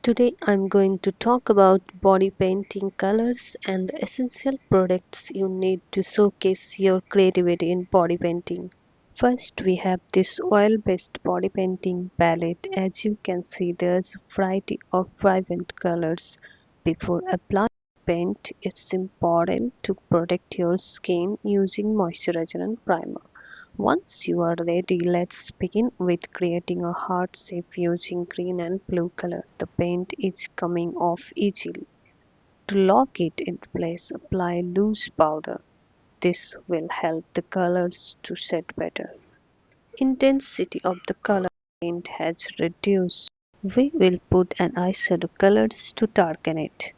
Today I'm going to talk about body painting colors and the essential products you need to showcase your creativity in body painting. First, we have this oil-based body painting palette. As you can see, there's a variety of vibrant colors. Before applying paint, it's important to protect your skin using moisturizer and primer. Once you are ready, let's begin with creating a heart shape using green and blue color. The paint is coming off easily. To lock it in place, apply loose powder. This will help the colors to set better. Intensity of the color paint has reduced. We will put an eyeshadow colors to darken it.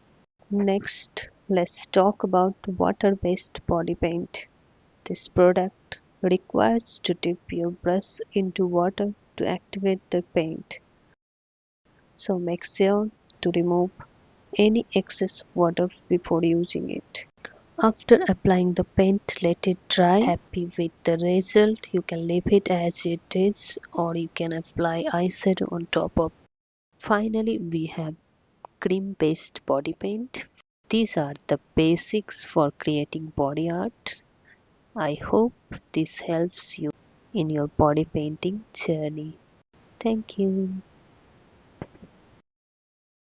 Next, let's talk about water-based body paint. This product requires to dip your brush into water to activate the paint. So make sure to remove any excess water before using it. After applying the paint, let it dry. Happy with the result, you can leave it as it is or you can apply eyeshadow on top of. Finally, we have cream based body paint. These are the basics for creating body art. I hope this helps you in your body painting journey. Thank you.